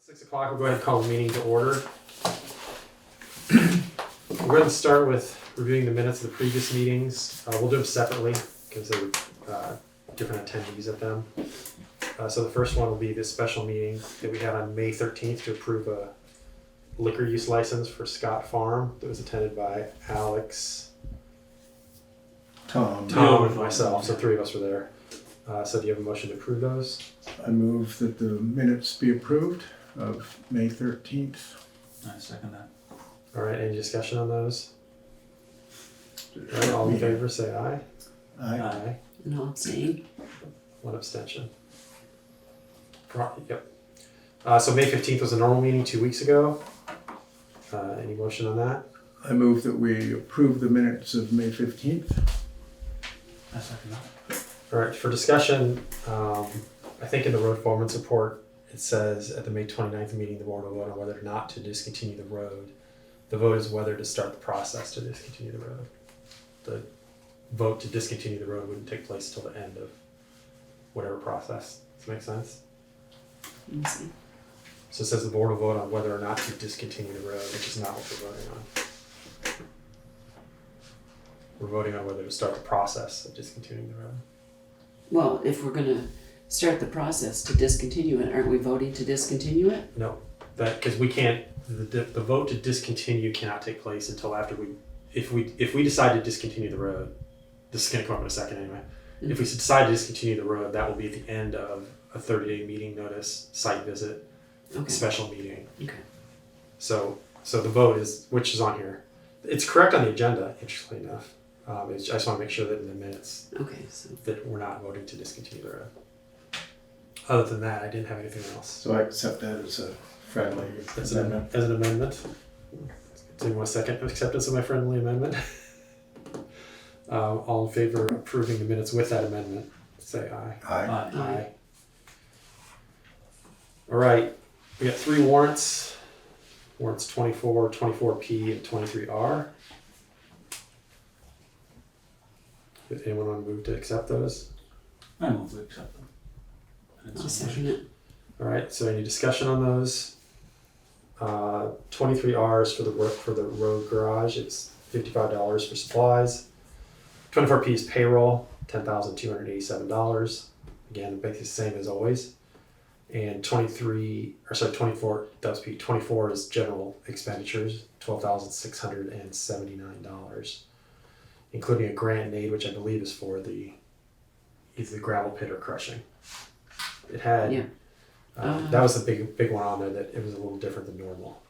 6 o'clock, we'll go ahead and call the meeting to order. We're going to start with reviewing the minutes of the previous meetings. We'll do them separately because there were different attendees at them. So the first one will be this special meeting that we had on May 13th to approve a liquor use license for Scott Farm that was attended by Alex, Tom, and myself. So 3 of us were there. So do you have a motion to approve those? I move that the minutes be approved of May 13th. I second that. All right, any discussion on those? All right, all in favor say aye. Aye. And I'll abstain. 1 abstention. Yep. So May 15th was a normal meeting 2 weeks ago. Any motion on that? I move that we approve the minutes of May 15th. I second that. All right, for discussion, I think in the road foreman's report, it says at the May 29th meeting, the board will vote on whether or not to discontinue the road. The vote is whether to start the process to discontinue the road. The vote to discontinue the road wouldn't take place till the end of whatever process. Does that make sense? Let me see. So it says the board will vote on whether or not to discontinue the road, which is not what we're voting on. We're voting on whether to start the process of discontinuing the road. Well, if we're gonna start the process to discontinue it, aren't we voting to discontinue it? No, that because we can't. The vote to discontinue cannot take place until after if we decide to discontinue the road. This is going to come up in a second anyway. Mm-hmm. If we decide to discontinue the road, that will be at the end of a 30-day meeting notice, site visit, special meeting. Okay. So the vote is, which is on here. It's correct on the agenda, interestingly enough. I just want to make sure that in the minutes that we're not voting to discontinue the road. Other than that, I didn't have anything else. So I accept that as a friendly amendment. As an amendment. Does anyone second acceptance of my friendly amendment? All in favor of approving the minutes with that amendment, say aye. Aye. Aye. All right, we got 3 warrants. Warrants 24, 24P, and 23R. Does anyone want to move to accept those? I move to accept them. I'll second it. All right, so any discussion on those? 23R is for the road garage. It's $55 for supplies. 24P is payroll, $10,287. Again, basically the same as always. And 24 is general expenditures, $12,679, including a grant and aid, which I believe is for either the gravel pit or crushing. It had. Yeah. That was the big one on there, that it was a little different than normal.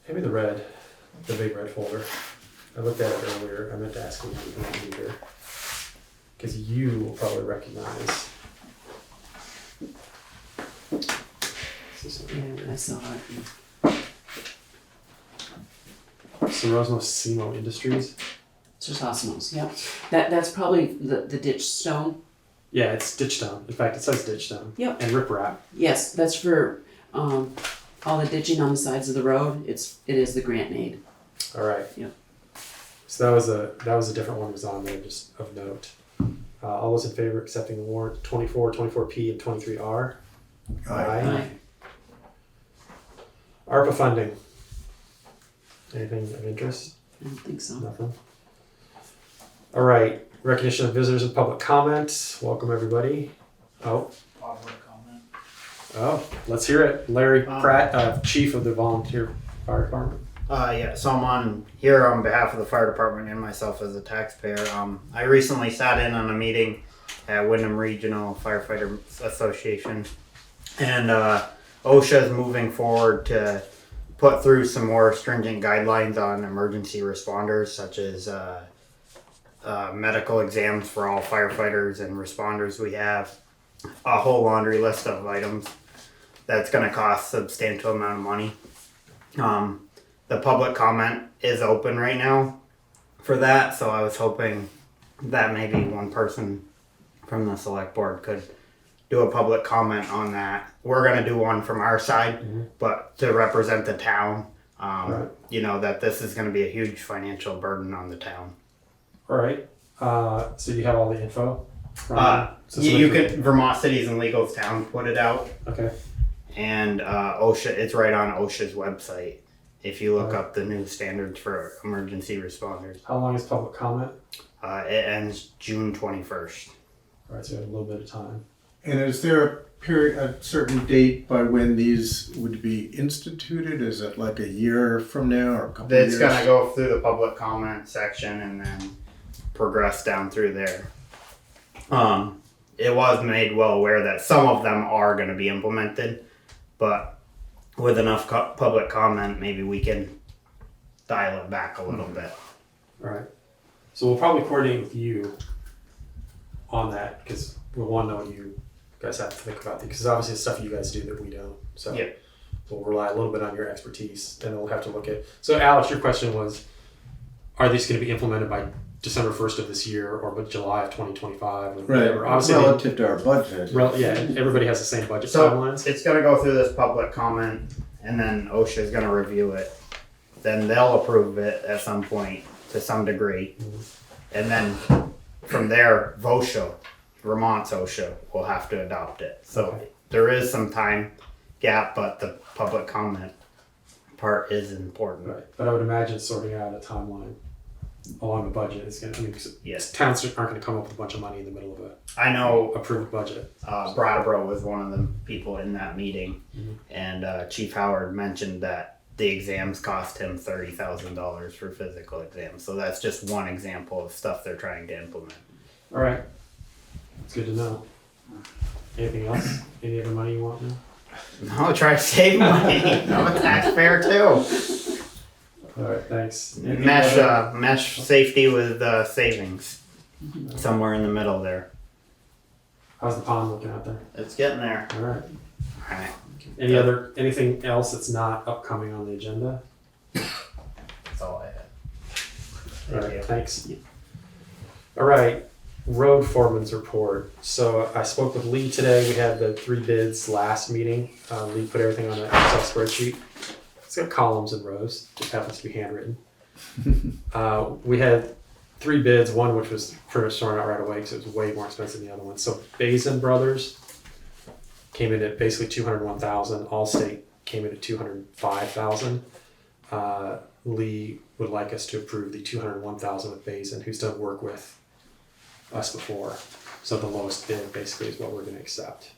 Maybe the big red folder. I looked at it earlier. I meant to ask you here. Because you will probably recognize. Yeah, I saw it. Sorosmo Simo Industries. Sosmos, yep. That's probably the ditch stone. Yeah, it's ditch stone. In fact, it says ditch stone. Yep. And riprap. Yes, that's for all the ditching on the sides of the road. It is the grant aid. All right. Yep. So that was a different one that was on there, just of note. All those in favor of accepting the warrant 24, 24P, and 23R? Aye. ARPA funding. Anything of interest? I don't think so. Nothing. All right. Recognition of visitors and public comments. Welcome everybody. Public comment. Let's hear it. Larry Pratt, Chief of the Volunteer Fire Department. So I'm on here on behalf of the fire department and myself as a taxpayer. I recently sat in on a meeting at Wyndham Regional Firefighter Association, and OSHA is moving forward to put through some more stringent guidelines on emergency responders, such as medical exams for all firefighters and responders. We have a whole laundry list of items that's going to cost a substantial amount of money. The public comment is open right now for that, so I was hoping that maybe one person from the select board could do a public comment on that. We're going to do one from our side, but to represent the town, Right. That this is going to be a huge financial burden on the town. All right. So you have all the info? You can Vermont Cities and Legals Town put it out, Okay. and OSHA. It's right on OSHA's website. If you look up the new standards for emergency responders, How long is public comment? it ends June 21st. All right, so we have a little bit of time. And is there a period, a certain date by when these would be instituted? Is it like a year from now or a couple of years? It's gonna go through the public comment section and then progress down through there. It was made well aware that some of them are gonna be implemented, but with enough public comment, maybe we can dial it back a little bit. All right. So we'll probably coordinate with you on that because we'll want to know what you guys have to think about because obviously it's stuff you guys do that we don't. So Yeah. we'll rely a little bit on your expertise and we'll have to look at. So Alex, your question was, are these going to be implemented by December 1st of this year or by July of 2025 or whatever? Obviously, relative to our budget. everybody has the same budget So timelines. it's gonna go through this public comment and then OSHA is gonna review it. Then they'll approve it at some point to some degree. And then from there, VOSHA, Vermont's OSHA, will have to adopt it. So Okay. there is some time gap, but the public comment part is important. Right. But I would imagine sorting out a timeline along the budget is going to, 'cause Yes. towns aren't going to come up with a bunch of money in the middle of a I know approved budget. Brattleboro was one of the people in that meeting, Mhm. and Chief Howard mentioned that the exams cost him $30,000 for physical exams. So that's just one example of stuff they're trying to implement. All right. It's good to know. Anything else? Any other money you want now? No, try to save money. I'm a taxpayer too. All right, thanks. Mesh safety with savings. Somewhere in the middle there. How's the pond looking out there? It's getting there. All right. All right. Anything else that's not upcoming on the agenda? That's all I had. All right, thanks. All right, road foreman's report. So I spoke with Lee today. We had the 3 bids last meeting. Lee put everything on an Excel spreadsheet. It's got columns and rows. Just happens to be handwritten. We had 3 bids, one which was pretty much thrown out right away because it was way more expensive than the other one. So Basin Brothers came in at basically $201,000. Allstate came in at $205,000. Lee would like us to approve the $201,000 with Basin, who's done work with us before. So the lowest bid basically is what we're going to accept.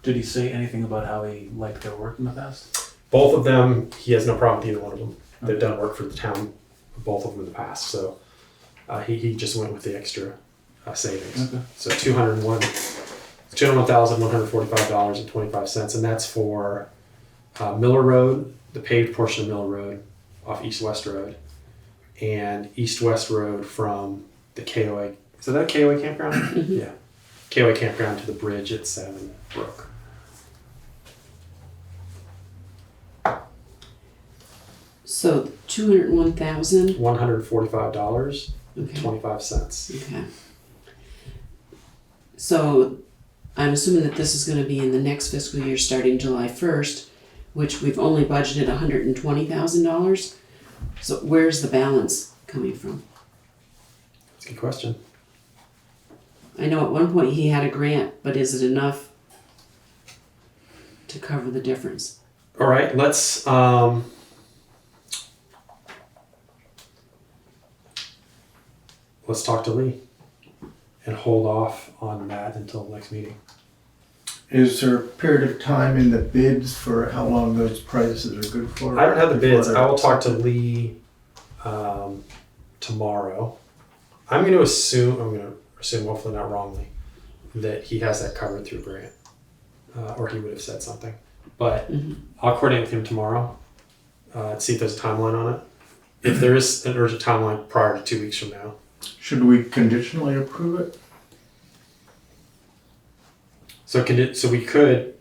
Did he say anything about how he liked their work in the past? Both of them, he has no problem with either one of them. They've done work for the town, both of them in the past. So he just went with the extra savings. Okay. So $201,145.25, and that's for Miller Road, the paved portion of Miller Road off East-West Road, and East-West Road from the KOA. Is that KOA campground? Yeah. KOA campground to the bridge at 7 Brook. So 201,000. $145.25. Okay. So I'm assuming that this is going to be in the next fiscal year starting July 1st, which we've only budgeted $120,000. So where's the balance coming from? That's a good question. I know at one point he had a grant, but is it enough to cover the difference? All right, let's talk to Lee and hold off on that until next meeting. Is there a period of time in the bids for how long those prices are good for? I don't have the bids. Before I will talk to Lee tomorrow. I'm going to assume, hopefully not wrongly, that he has that covered through grant, or he would have said something. But I'll coordinate with him tomorrow, see if there's a timeline on it. If there is an urgent timeline prior to 2 weeks from now. Should we conditionally approve it? So we could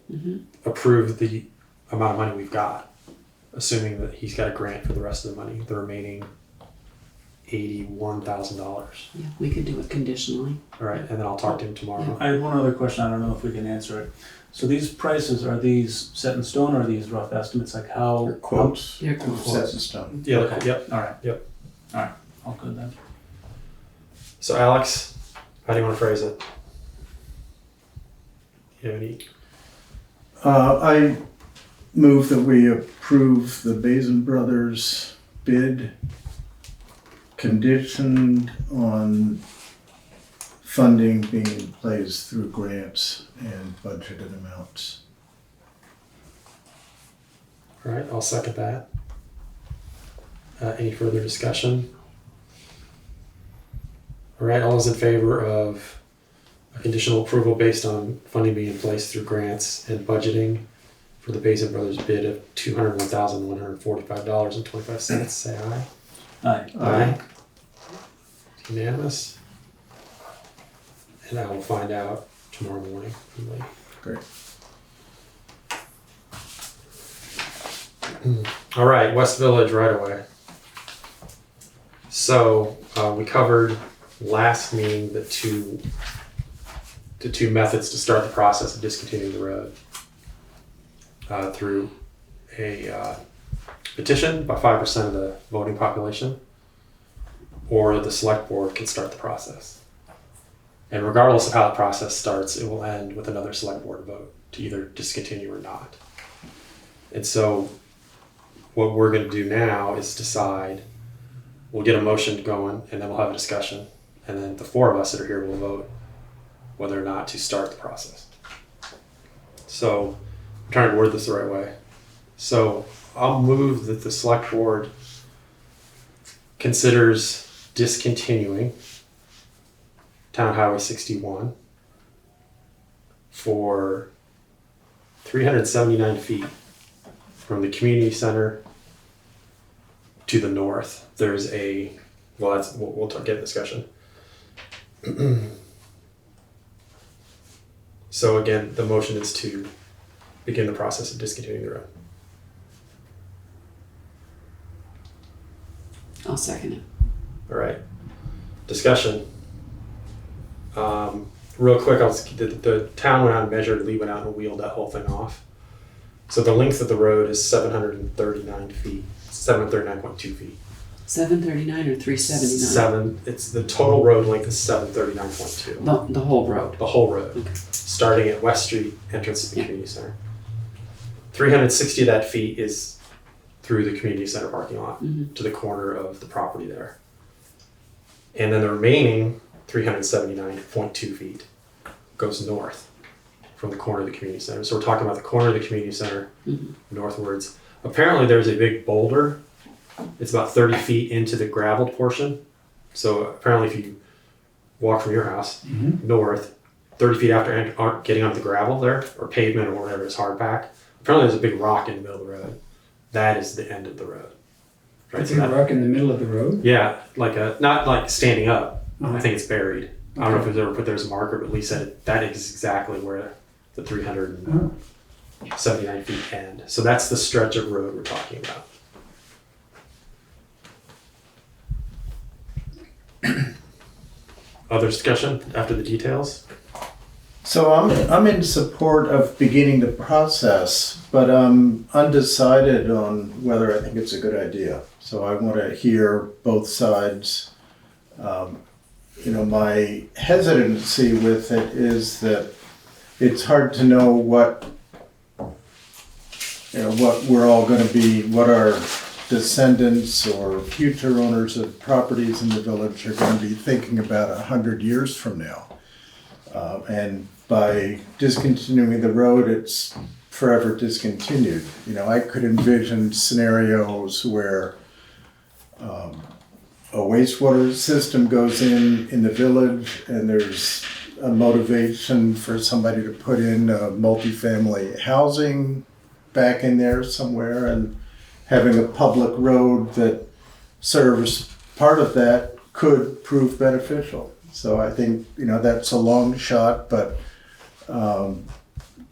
approve the amount of money we've got, assuming that he's got a grant for the rest of the money, the remaining $81,000. Yeah, we could do it conditionally. All right, and then I'll talk to him tomorrow. I had one other question. I don't know if we can answer it. So these prices, are these set in stone or are these rough estimates? Like how? Or quotes? They're quotes. Set in stone. Yeah. Okay. Yep. All right. Yep. All right. All good then. So Alex, how do you want to phrase it? You have any? I move that we approve the Bazin Brothers bid conditioned on funding being placed through grants and budgeted amounts. All right, I'll second that. Any further discussion? All right, all those in favor of a conditional approval based on funding being placed through grants and budgeting for the Bazin Brothers bid of $201,145.25, say aye. Aye. Aye. Unanimous. And I will find out tomorrow morning. Anyway. Great. All right, West Village right away. So we covered last meeting the two methods to start the process of discontinuing the road through a petition by 5% of the voting population, or the select board can start the process. And regardless of how the process starts, it will end with another select board vote to either discontinue or not. And so what we're going to do now is decide, we'll get a motion going and then we'll have a discussion. And then the four of us that are here will vote whether or not to start the process. So I'm trying to word this the right way. So I'll move that the select board considers discontinuing Town Highway 61 for 379 feet from the community center to the north. There's a, well, that's, we'll get discussion. So again, the motion is to begin the process of discontinuing the road. I'll second it. All right, discussion. Real quick, the town went out and measured, Lee went out and wheeled that whole thing off. So the length of the road is 739 feet, 739.2 feet. 739 or 379? It's the total road length is 739.2. The whole road. The whole road, Okay. starting at West Street, entrance to the Yeah. community center. 360 of that feet is through the community center parking lot to the corner of the property there. And then the remaining 379.2 feet goes north from the corner of the community center. So we're talking about the corner of the community center northwards. Apparently there's a big boulder. It's about 30 feet into the gravelled portion. So apparently if you walk from your house north, 30 feet after getting onto the gravel there, or pavement or whatever is hard packed, apparently there's a big rock in the middle of the road. That is the end of the road. Right? It's So a that, rock in the middle of the road? yeah, like not like standing up. Uh-huh. I think it's buried. I don't know if it was ever put there as a marker, but Lee said that is exactly where the 379 feet end. So that's the stretch of road we're talking about. Other discussion after the details? So I'm in support of beginning the process, but I'm undecided on whether I think it's a good idea. So I want to hear both sides. My hesitancy with it is that it's hard to know what we're all going to be, what our descendants or future owners of properties in the village are going to be thinking about 100 years from now. And by discontinuing the road, it's forever discontinued. I could envision scenarios where a wastewater system goes in the village and there's a motivation for somebody to put in multifamily housing back in there somewhere, and having a public road that serves part of that could prove beneficial. So I think, that's a long shot, but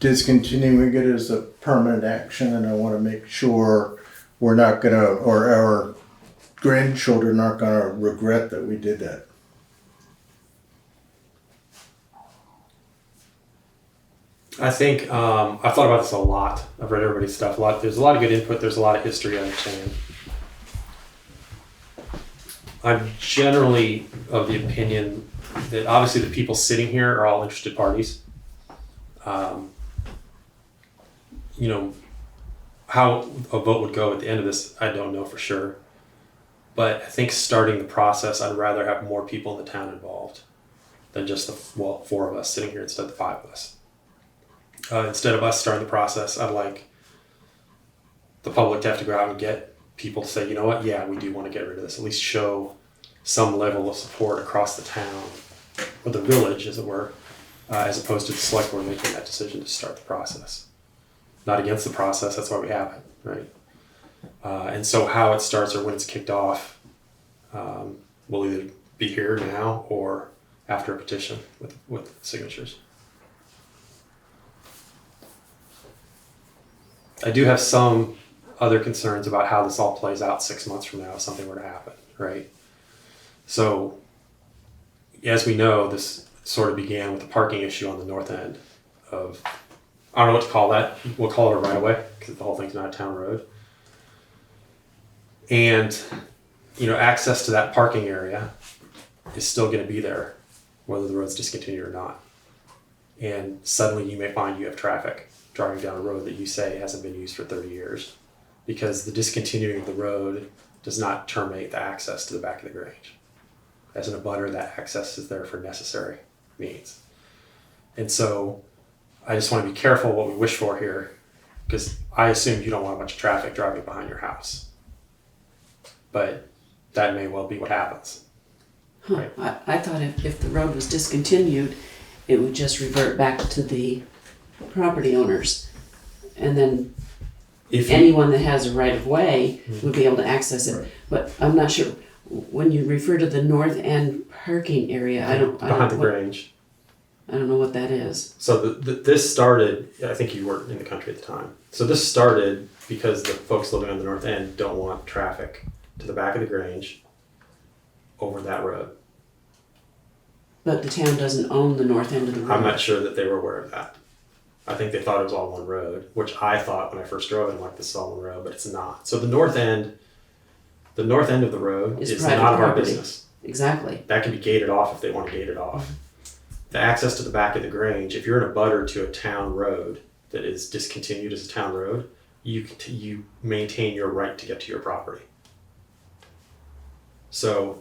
discontinuing it is a permanent action, and I want to make sure we're not going to, or our grandchildren aren't going to regret that we did that. I think I've thought about this a lot. I've read everybody's stuff a lot. There's a lot of good input. There's a lot of history I understand. I'm generally of the opinion that obviously the people sitting here are all interested parties. You know, how a vote would go at the end of this, I don't know for sure. But I think starting the process, I'd rather have more people in the town involved than just the 4 of us sitting here instead of the 5 of us. Instead of us starting the process, I'd like the public to have to go out and get people to say, you know what, yeah, we do want to get rid of this. At least show some level of support across the town, or the village, as it were, as opposed to the select board making that decision to start the process. Not against the process, that's why we have it, right? And so how it starts or when it's kicked off will either be here now or after a petition with signatures. I do have some other concerns about how this all plays out 6 months from now if something were to happen, right? So, as we know, this sort of began with the parking issue on the north end of, I don't know what to call that. We'll call it a right-of-way because the whole thing's not a town road. And, you know, access to that parking area is still going to be there, whether the road's discontinued or not. And suddenly you may find you have traffic driving down a road that you say hasn't been used for 30 years because the discontinuing of the road does not terminate the access to the back of the Grange. As an abutter, that access is there for necessary means. And so I just want to be careful what we wish for here, because I assume you don't want a bunch of traffic driving behind your house. But that may well be what happens. Huh. Right. I thought if the road was discontinued, it would just revert back to the property owners. And then anyone that has a right of way would be able to access it. Right. But I'm not sure, when you refer to the north end parking area, behind the Grange. I don't know what that is. So this started, I think you weren't in the country at the time. So this started because the folks living on the north end don't want traffic to the back of the Grange over that road. But the town doesn't own the north end of the road. I'm not sure that they were aware of that. I think they thought it was all one road, which I thought when I first drove in, like, this is all one road, but it's not. So the north end of the road is none of our business. Exactly. That can be gated off if they want to gate it off. The access to the back of the Grange, if you're in a butter to a town road that is discontinued as a town road, you maintain your right to get to your property. So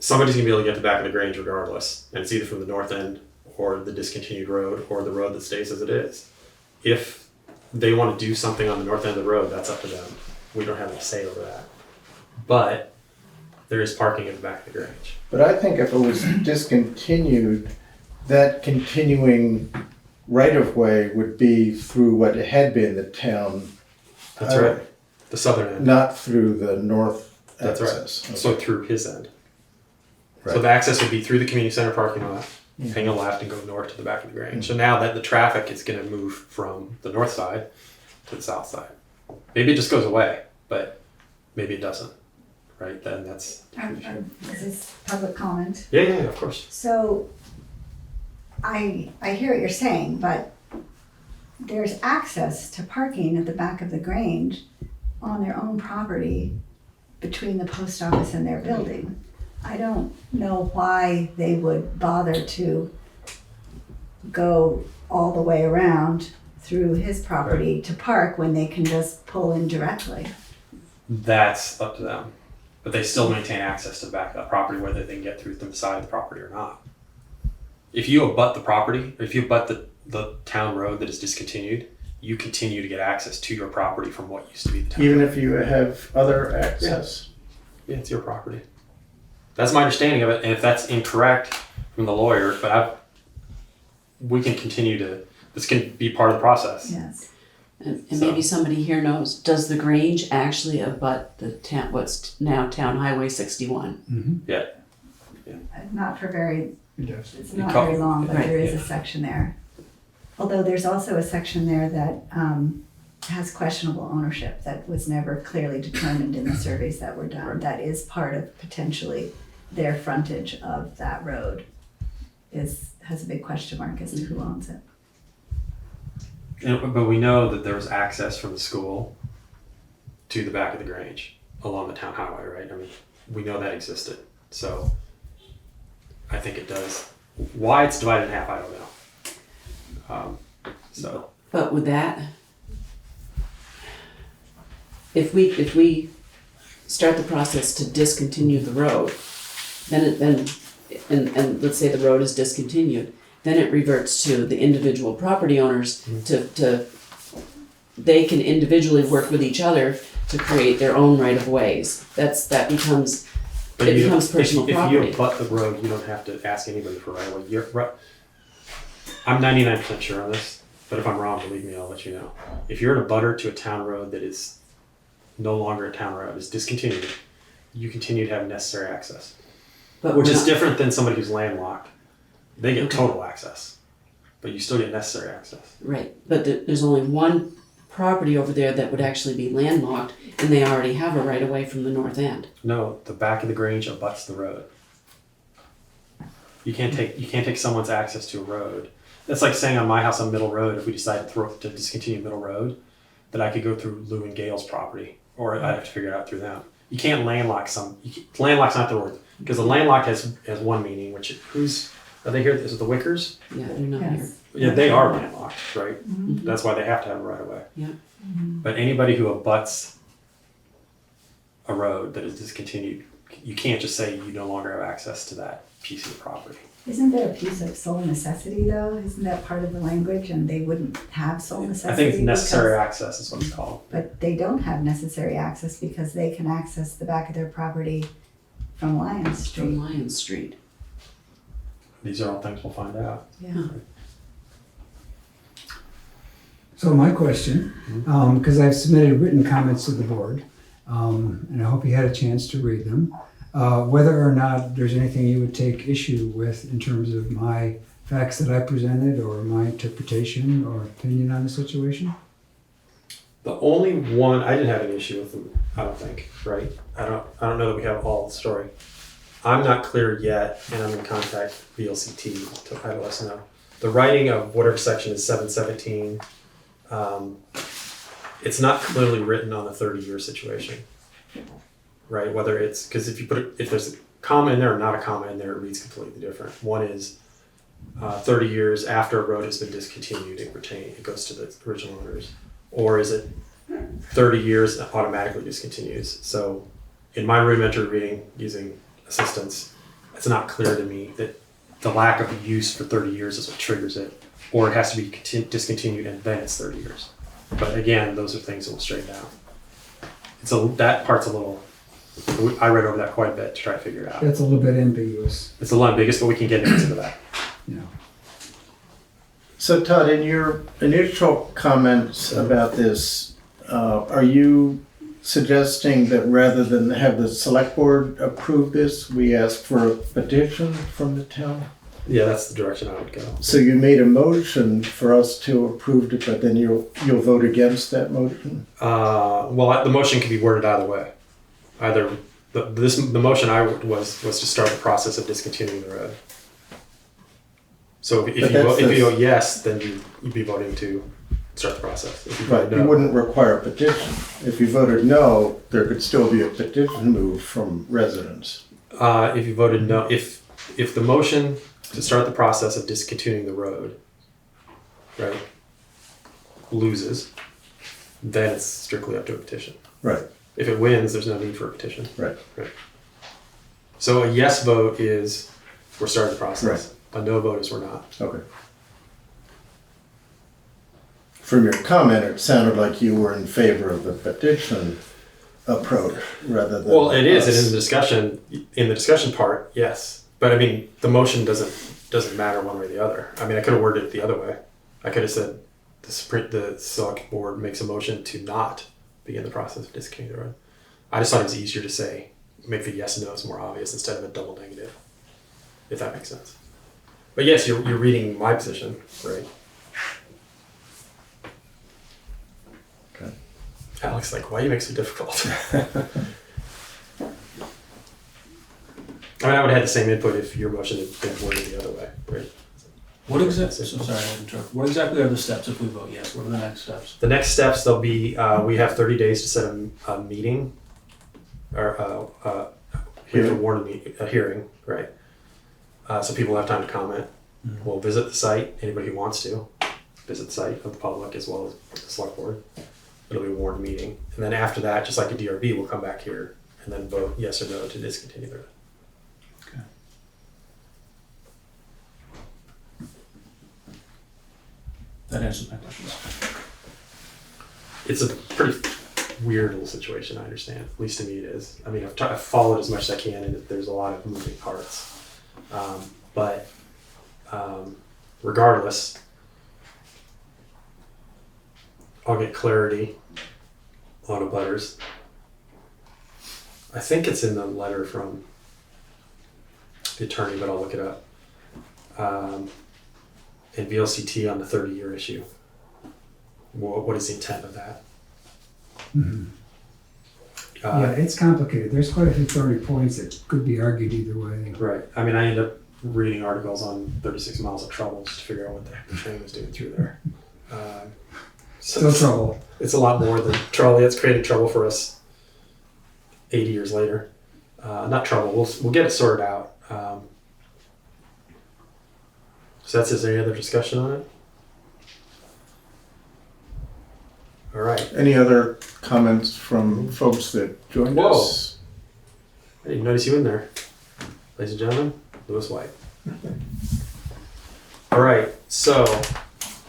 somebody's going to be able to get to the back of the Grange regardless, and it's either from the north end or the discontinued road or the road that stays as it is. If they want to do something on the north end of the road, that's up to them. We don't have any say over that. But there is parking at the back of the Grange. But I think if it was discontinued, that continuing right-of-way would be through what had been the town. That's right. The southern end. Not through the north That's access. right. Okay. So through his end. Right. So the access would be through the community center parking lot, hang a left and go north to the back of the Grange. So now that the traffic is going to move from the north side to the south side. Maybe it just goes away, but maybe it doesn't. Right? Then that's... This is public comment. Yeah, of course. So I hear what you're saying, but there's access to parking at the back of the Grange on their own property between the post office and their building. I don't know why they would bother to go all the way around through his property to park when they can just pull in directly. That's up to them. But they still maintain access to the back of that property, whether they can get through the side of the property or not. If you abut the property, if you abut the town road that is discontinued, you continue to get access to your property from what used to be the town Even road. if you have other access? Yeah, it's your property. That's my understanding of it, and if that's incorrect from the lawyer, but we can continue to, this can be part of the process. Yes. And maybe somebody here knows, does the Grange actually abut the town, what's now Town Highway 61? Mm-hmm. Yeah. Not for very, Yes. it's not very long, but Right, there is a section there. Although there's also a section there that has questionable ownership that was never clearly determined in the surveys that were done. Right. That is part of potentially their frontage of that road has a big question mark as to who owns it. But we know that there was access from the school to the back of the Grange. along the town highway, right? I mean, we know that existed. So I think it does. Why it's divided in half, I don't know. But with that, if we start the process to discontinue the road, and let's say the road is discontinued, then it reverts to the individual property owners they can individually work with each other to create their own right of ways. That becomes personal property. If you abut the road, you don't have to ask anybody for right of way. I'm 99% sure on this, but if I'm wrong, believe me, I'll let you know. If you're an abutter to a town road that is no longer a town road, is discontinued, you continue to have necessary access. Which is different than somebody who's landlocked. They get total access, but you still get necessary access. Right, but there's only one property over there that would actually be landlocked, and they already have a right of way from the north end. No, the back of the Grange abuts the road. You can't take someone's access to a road. That's like saying on my house on Middle Road, if we decide to discontinue Middle Road, that I could go through Lou and Gail's property, or I'd have to figure it out through them. You can't landlock landlock's not the word, because the landlocked has one meaning, which are they here? Is it the Wickers? Yeah, they're not here. Yeah, they are landlocked, right? Mm-hmm. That's why they have to have a right of way. Yeah. Mm-hmm. But anybody who abuts a road that is discontinued, you can't just say you no longer have access to that piece of property. Isn't there a piece of sole necessity though? Isn't that part of the language and they wouldn't have sole necessity? I think it's necessary because- access is what it's called. But they don't have necessary access because they can access the back of their property from Lyons Street. From Lyons Street. These are all things we'll find out. Yeah. So my question, because I've submitted written comments to the board, and I hope you had a chance to read them, whether or not there's anything you would take issue with in terms of my facts that I presented or my interpretation or opinion on the situation? The only one I didn't have an issue with them, I don't think, right? I don't know that we have all the story. I'm not clear yet, and I'm going to contact VLCT to let us know. The writing of whatever section is 717. It's not clearly written on the 30-year situation, right? Whether it's because if there's a comma in there or not a comma in there, it reads completely different. One is 30 years after a road has been discontinued, it goes to the original owners, or is it 30 years automatically discontinues? So, in my rudimentary reading using assistance, it's not clear to me that the lack of use for 30 years is what triggers it, or it has to be discontinued and then it's 30 years. But again, those are things that will straighten out. That part's a little, I read over that quite a bit to try to figure it out. That's a little bit ambiguous. It's a lot biggest, but we can get into that. Yeah. So Todd, in your initial comments about this, are you suggesting that rather than have the select board approve this, we ask for a petition from the town? Yeah, that's the direction I would go. So you made a motion for us to approve it, but then you'll vote against that motion? Well, the motion can be worded either way. Either the motion was to start the process of discontinuing the road. So if you vote yes, then you'd be voting to start the process. If you Right, vote no, you wouldn't require a petition. If you voted no, there could still be a petition moved from residents. if you voted no, if the motion to start the process of discontinuing the road, right, loses, then it's strictly up to a petition. Right, If it wins, there's no need for a petition. right. So a yes vote is we're starting the process. A no vote is we're not. Okay. From your comment, it sounded like you were in favor of the petition approach rather than. Well, it is, us. and in the discussion part, yes. But I mean, the motion doesn't matter one way or the other. I mean, I could have worded it the other way. I could have said the select board makes a motion to not begin the process of discontinuing the road. I just thought it was easier to say, make the yes and no is more obvious instead of a double negative, if that makes sense. But yes, you're reading my position, right? Okay. Alex, like, why do you make it so difficult? I mean, I would have had the same input if your motion had been worded the other way, right? What exactly? So sorry, I interrupted. What exactly are the steps if we vote yes? What are the next steps? The next steps, they'll be, we have 30 days to set a meeting or here's a warning meeting, a hearing, right? So people have time to comment. We'll visit the site, anybody who wants to visit the site of the public as well as the select board. It'll be a warned meeting. And then after that, just like a DRB, we'll come back here and then vote yes or no to discontinue the road. Okay. That answers my questions. It's a pretty weird little situation, I understand. At least to me it is. I mean, I've followed as much as I can, and there's a lot of moving parts. But regardless, I'll get clarity on abutters. I think it's in the letter from the attorney, but I'll look it up. And VLCT on the 30-year issue. What is the intent of that? Yeah, it's complicated. There's quite a few thorny points that could be argued either way. Right. I mean, I end up reading articles on 36 miles of trouble just to figure out what the heck the train was doing through there. Still trouble. It's a lot more than trouble. It's created trouble for us 80 years later. Not trouble. We'll get it sorted out. So is there any other discussion on it? All right. Any other comments from folks that joined Whoa. us? I didn't notice you in there. Ladies and gentlemen, Lewis White. All right, so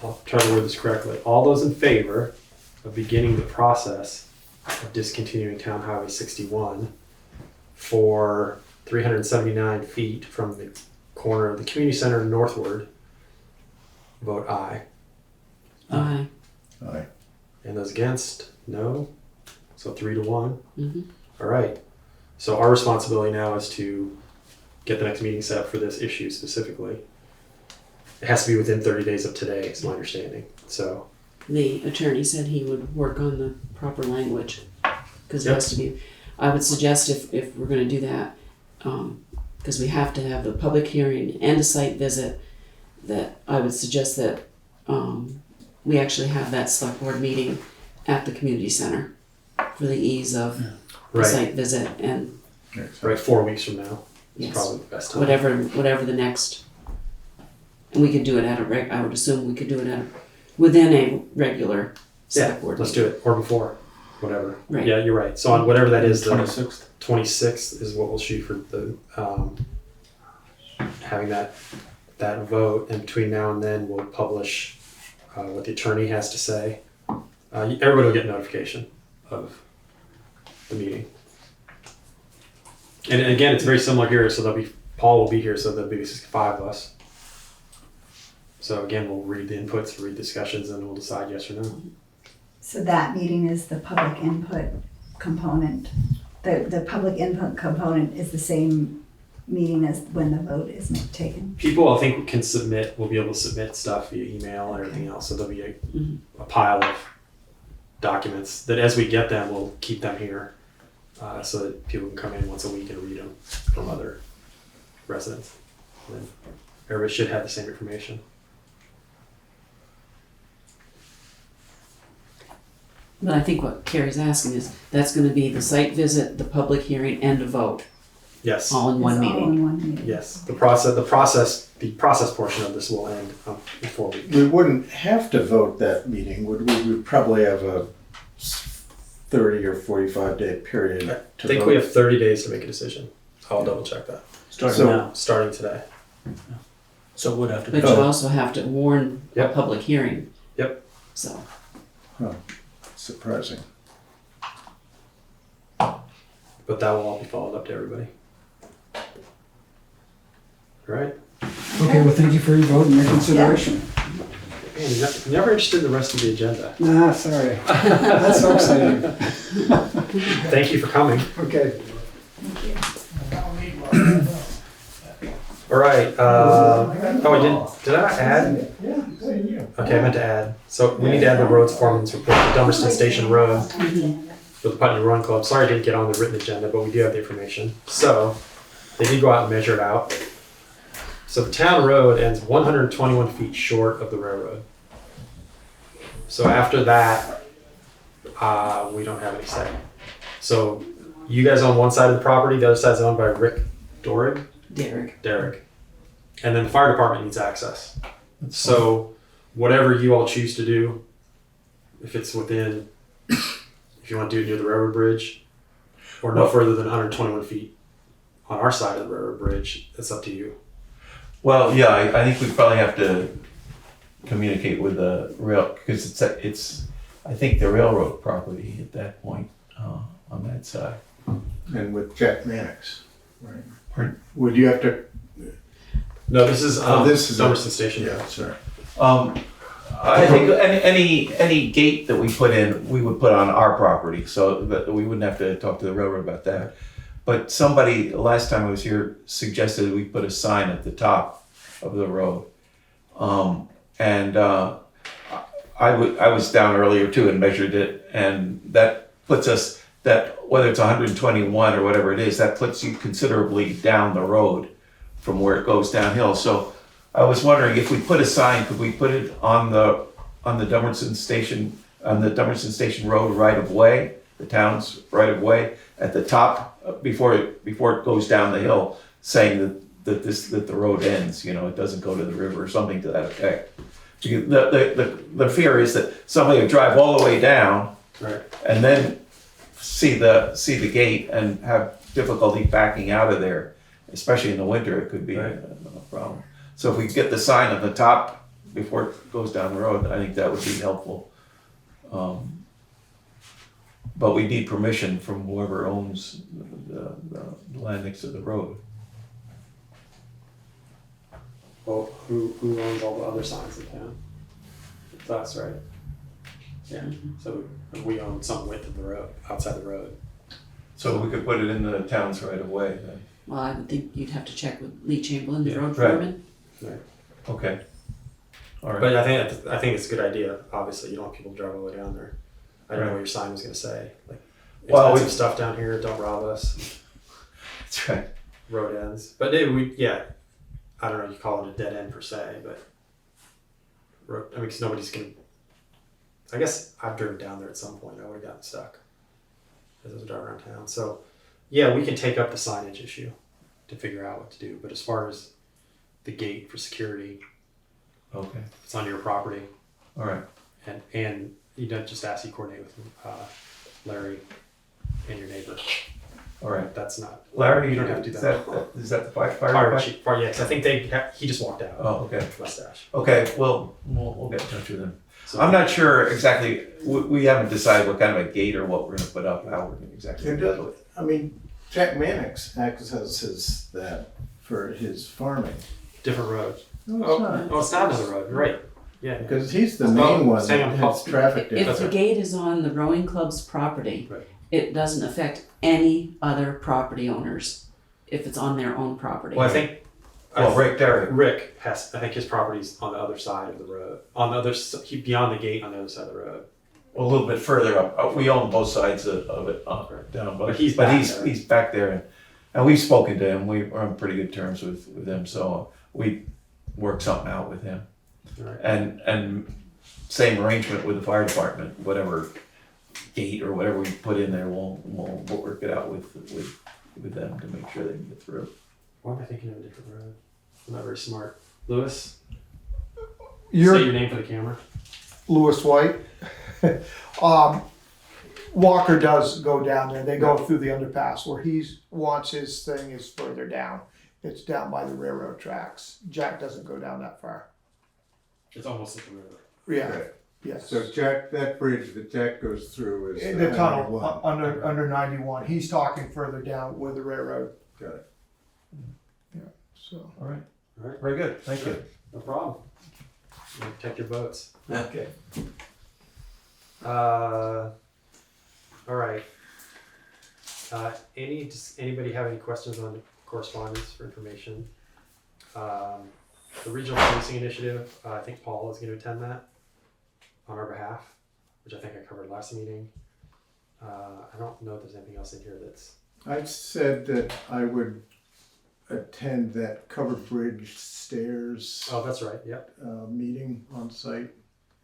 I'll try to word this correctly. All those in favor of beginning the process of discontinuing Town Highway 61 for 379 feet from the corner of the community center northward, vote aye. Aye. Aye. And those against, no. So 3-1. Mm-hmm. All right. So our responsibility now is to get the next meeting set up for this issue specifically. It has to be within 30 days of today, is my understanding. So The attorney said he would work on the proper language, because it Yep. has to be, I would suggest if we're gonna do that, because we have to have the public hearing and a site visit, that I would suggest that we actually have that select board meeting at the community center for the ease of the right, site visit and right, 4 weeks from now is yes, probably the best time. whatever the next, and we could do it at I would assume we could do it within a regular select board Let's meeting. do it, or before, whatever. Right. Yeah, you're right. So on whatever that is, the 26th. 26th is what we'll shoot for the having that vote, and between now and then we'll publish what the attorney has to say. Everybody will get notification of the meeting. And again, it's very similar here. So Paul will be here, so there'll be 5 of us. So again, we'll read the inputs, read discussions, and we'll decide yes or no. So that meeting is the public input component. The public input component is the same meeting as when the vote is taken. People, I think, will be able to submit stuff via email and everything else. So there'll be a pile of documents that, as we get them, we'll keep them here so that people can come in once a week and read them from other residents. And then everybody should have the same information. But I think what Carrie's asking is, that's gonna be the site visit, the public hearing, and a vote, Yes. all in one It's all meeting. in one meeting. Yes. The process portion of this will end in 4 weeks. We wouldn't have to vote that meeting, would we? We'd probably have a 30 or 45 day period I to think vote. we have 30 days to make a decision. I'll double check that. Starting So- now. Starting today. So it would have to But be. you Oh. also have to warn a Yep. public hearing. Yep. So, Surprising. But that will all be followed up to everybody. All right? Okay, well, thank you for your vote and your consideration. Man, you're never interested in the rest of the agenda. Nah, sorry. That's so exciting. Thank you for coming. Okay. All right. Did I add? Okay, I meant to add. So we need to add the roads foreman's report to Dummerston Station Road for the Putney Run Club. Sorry I didn't get on the written agenda, but we do have the information. So they did go out and measure it out. So the town road ends 121 feet short of the railroad. So after that, we don't have any say. So You guys own one side of the property, the other side's owned by Rick Dorig. Derek. And then the fire department needs access. So whatever you all choose to do, if it's within, if you want to do it near the railroad bridge or no further than 121 feet on our side of the railroad bridge, it's up to you. Well, yeah, I think we probably have to communicate with the rail, because it's I think the railroad property at that point on that side. And with Jack Mannix, right? Pardon? Would you have to? No, this is This is Dummerston Station. Yeah, sorry. I think any gate that we put in, we would put on our property, so that we wouldn't have to talk to the railroad about that. But somebody, last time I was here, suggested we put a sign at the top of the road. I was down earlier too and measured it, and that puts us, that whether it's 121 or whatever it is, that puts you considerably down the road from where it goes downhill. So I was wondering if we put a sign, could we put it on the Dummerston Station, on the Dummerston Station Road right of way, the town's right of way, at the top before it goes down the hill, saying that the road ends, it doesn't go to the river or something to that effect. Because the fear is that somebody would drive all the way down, Right. and then see the gate and have difficulty backing out of there, especially in the winter. It could be Right. a problem. So if we could get the sign on the top before it goes down the road, I think that would be helpful. But we need permission from whoever owns the land next to the road. Well, who owns all the other signs in town? It's us, right? Yeah. So we own some width of the road, outside the road. So we could put it in the town's right of way then. Well, I would think you'd have to check with Lee Chamberlain, the road right. foreman. Right. Okay. All right. But I think it's a good idea. Obviously, you don't want people to drive all the way down there. I don't know what your sign was going to say. Like, Well, expensive stuff down here. Don't rob us. That's right. Road ends. But I don't know. You call it a dead end per se, but because nobody's going. I guess I've driven down there at some point. I would have gotten stuck as I was driving around town. So, yeah, we can take up the signage issue to figure out what to do. But as far as the gate for security, Okay. it's on your property, All right. and you don't just ask you coordinate with Larry and your neighbor. All right. That's not Larry, you don't have to do that. Is that the fire Fire department? chief. Yeah, 'cause I think he just walked out. Oh, okay. Mustache. Okay. Well, we'll get in touch with him. So, I'm not sure exactly. We haven't decided what kind of a gate or what we're going to put up. How we're going to exactly do it. I mean, Jack Mannix accesses that for his farming. different road. No, it's not. Oh, it's not another road. Right. Yeah. Because he's the Well, main one staying that on hits pub- traffic If down. the gate is on the rowing club's property, Right. it doesn't affect any other property owners if it's on their own property. Well, I think. Well, Rick Derrick. Rick has. I think his property's on the other side of the road. On the other, beyond the gate, on the other side of the road. A little bit further up. We own both sides of it down, But he's back there. he's back there, and we've spoken to him. We're on pretty good terms with him, so we work something out with him. Right. And same arrangement with the fire department. Whatever gate or whatever we put in there, we'll work it out with them to make sure they can get through. Why am I thinking of a different road? I'm not very smart. Lewis, say You're your name for the camera. Lewis White. Walker does go down there. They go through the underpass where he wants his thing is further down. It's down by the railroad tracks. Jack doesn't go down that far. It's almost like a river. Yeah. Right. Yes. So Jack, that bridge that Jack goes through is In the tunnel 91. under 91. He's talking further down where the railroad. Got it. Yeah. So. All right. All right. Very good. Thank you. No problem. You protect your boats. Okay. All right. Does anybody have any questions on correspondence for information? The Regional Policing Initiative, I think Paul is going to attend that on our behalf, which I think I covered last meeting. I don't know if there's anything else in here that's... I said that I would attend that covered bridge stairs Oh, that's right. Yep. meeting on site.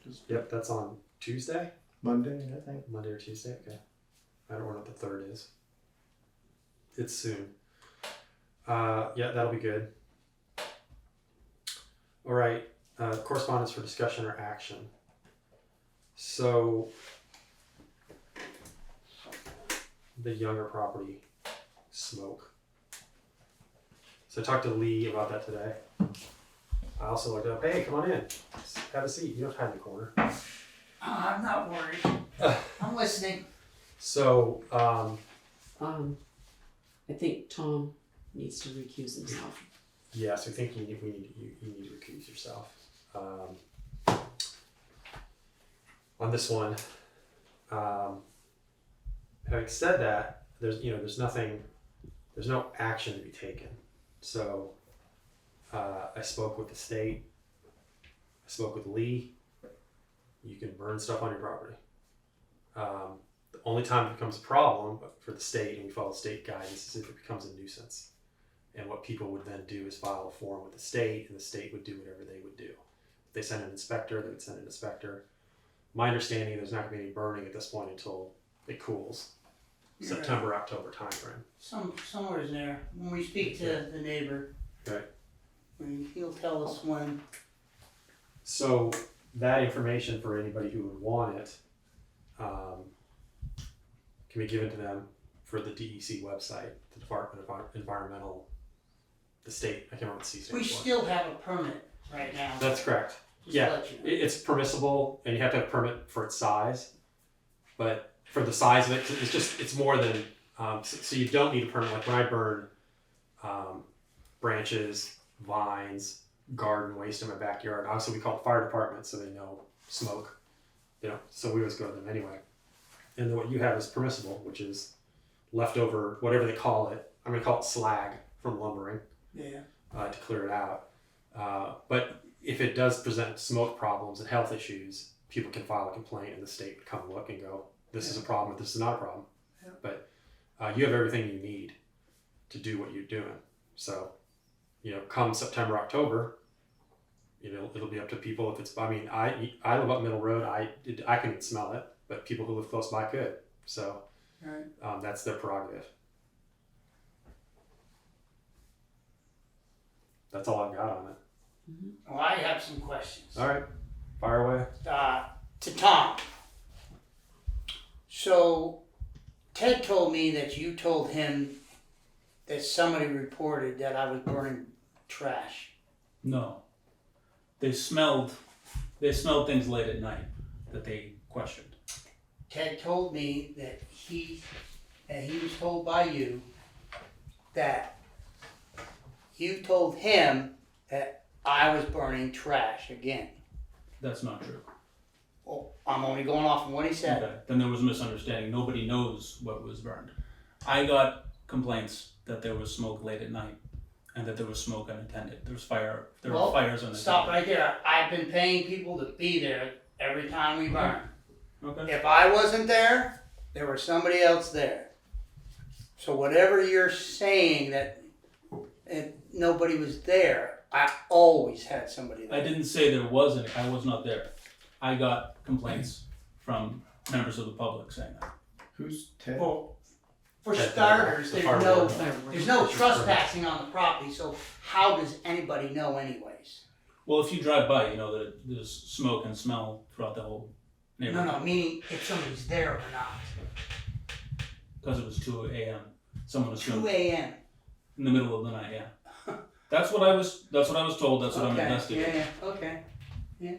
Just Yep, that's on Tuesday? Monday, I think. Monday or Tuesday? Okay. I don't know what the third is. It's soon. Yeah, that'll be good. All right, correspondence for discussion or action. So, the Younger property, smoke. So I talked to Lee about that today. I also looked up, hey, come on in, have a seat, you don't have to hide in the corner. I'm not worried. I'm listening. So, I think Tom needs to recuse himself. yes, I think you need to recuse yourself. On this one, having said that, there's no action to be taken. So, I spoke with the state. I spoke with Lee. You can burn stuff on your property. The only time it becomes a problem for the state, and we follow state guidance, is if it becomes a nuisance. And what people would then do is file a form with the state, and the state would do whatever they would do. If they send an inspector, they would send an inspector. My understanding, there's not going to be any burning at this point until it cools. You're September, October timeframe. Somewhere's there. When we speak to the neighbor, Right. he'll tell us when. So that information for anybody who would want it can be given to them for the DEC website, the Department of Environmental, the state. I can't remember what the C stands We for. still have a permit right now. That's correct. Just Yeah, to let you know. it's permissible, and you have to have a permit for its size. But for the size of it, 'cause it's more than so you don't need a permit. Like when I burn branches, vines, garden waste in my backyard. Obviously, we call the fire department so they know smoke. So we always go to them anyway. And then what you have is permissible, which is leftover, whatever they call it. I'm going to call it slag from lumbering. Yeah. To clear it out. But if it does present smoke problems and health issues, people can file a complaint, and the state would come look and go, this is a problem, this is not a problem. Yeah. But you have everything you need to do what you're doing. So, come September, October, it'll be up to people if it's, I live up Middle Road, I couldn't smell it, but people who live close by could. So, Right. that's their prerogative. That's all I've got on it. Well, I have some questions. All right, fire away. To Tom. So, Ted told me that you told him that somebody reported that I was burning trash. No. They smelled things late at night that they questioned. Ted told me that he was told by you that you told him that I was burning trash again. That's not true. Well, I'm only going off of what he said. Okay. Then there was a misunderstanding. Nobody knows what was burned. I got complaints that there was smoke late at night and that there was smoke unattended. There were fires unattended. Stop right there. I've been paying people to be there every time we burn. Okay. If I wasn't there, there was somebody else there. So whatever you're saying that nobody was there, I always had somebody there. I didn't say there wasn't. I was not there. I got complaints from members of the public saying that. Who's Ted? Well, for Ted, starters, the there's no trespassing on the property, so how does anybody know anyways? Well, if you drive by, you know that there's smoke and smell throughout the whole neighborhood. No, meaning if somebody's there or not. Because it was 2 a.m. Someone was 2 a.m. in the middle of the night. Yeah. That's what I was told. That's what I'm investigating. Yeah, okay. Yeah.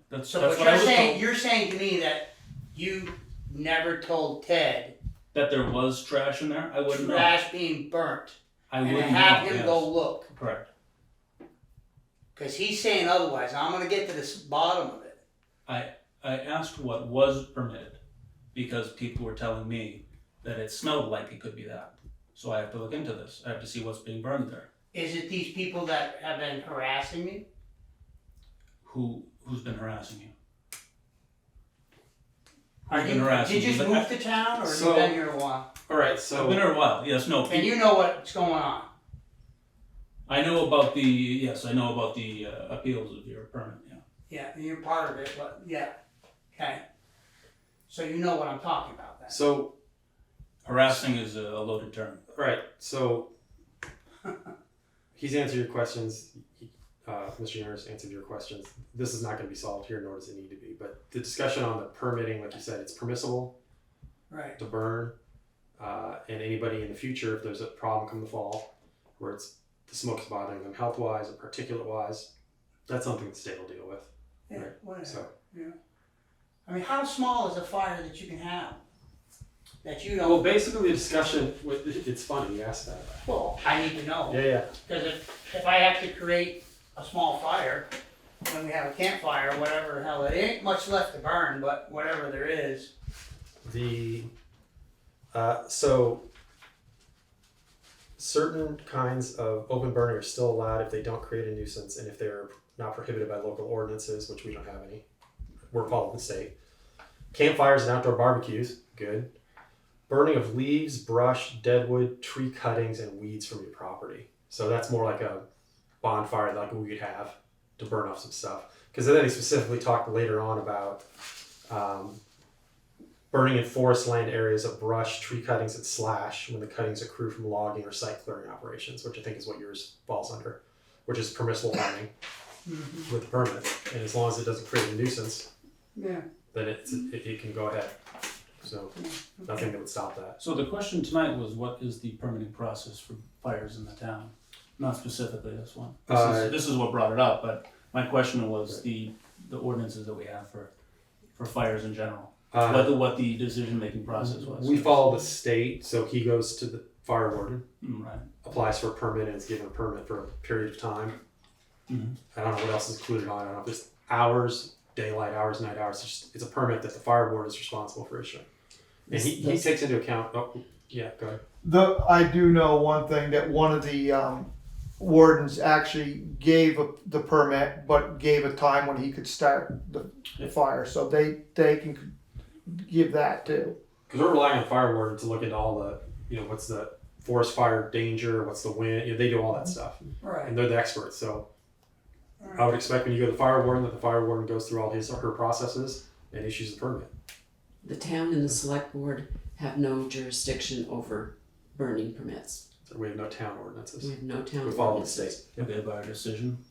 That's So that's but what I was told. you're saying to me that you never told Ted That there was trash in there. I wouldn't know. trash being burnt I and wouldn't have know. him Yes. go look. Correct. Because he's saying otherwise. I'm going to get to the bottom of it. I asked what was permitted because people were telling me that it smelled like it could be that. So I have to look into this. I have to see what's being burned there. Is it these people that have been harassing me? Who's been harassing you? Did you just move to town or have you been here a while? All right, I've so been here a while. Yes, no. And you know what's going on? I know about the appeals of your permit. Yeah. Yeah, and you're part of it, but yeah. Okay. So you know what I'm talking about then. So Harassing is a loaded term. Right. So he's answered your questions. Mr. Yarris answered your questions. This is not going to be solved here, nor does it need to be. But the discussion on the permitting, like you said, it's permissible Right. to burn. And anybody in the future, if there's a problem come the fall, where it's the smoke's bothering them health-wise or particulate-wise, that's something the state will deal with. Yeah, Right. whatever. So Yeah. I mean, how small is a fire that you can have? That you well, don't, basically the discussion, it's funny you asked that. well, I need to know. Yeah. Because if I have to create a small fire, when we have a campfire or whatever the hell, there ain't much left to burn, but whatever there is. So certain kinds of open burning are still allowed if they don't create a nuisance and if they're not prohibited by local ordinances, which we don't have any. We're following the state. Campfires and outdoor barbecues, good. Burning of leaves, brush, deadwood, tree cuttings, and weeds from your property. So that's more like a bonfire like we could have to burn off some stuff. Because then they specifically talked later on about burning in forest land areas of brush, tree cuttings, and slash when the cuttings accrue from logging or site clearing operations, which I think is what yours falls under, which is permissible burning with the permit. And as long as it doesn't create a nuisance, Yeah. then it can go ahead. So nothing that would stop that. So the question tonight was, what is the permitting process for fires in the town? Not specifically this one. This is what brought it up, but my question was the ordinances that we have for fires in general. What the decision-making process was. We follow the state, so he goes to the fire warden, Right. applies for a permit, and is given a permit for a period of time. Mhm. I don't know what else is included on it. I don't know if there's hours, daylight hours, night hours. It's a permit that the fire warden is responsible for issuing. And he takes into account, go ahead. I do know one thing, that one of the wardens actually gave the permit, but gave a time when he could start the fire, so they can give that too. Because we're relying on the fire warden to look into all the, what's the forest fire danger, what's the wind, they do all that stuff. Right. And they're the experts, so I would expect when you go to the fire warden that the fire warden goes through all his or her processes and issues the permit. The town and the select board have no jurisdiction over burning permits. So we have no town ordinances. We have no town We follow the ordinances. state. Okay, by our decision.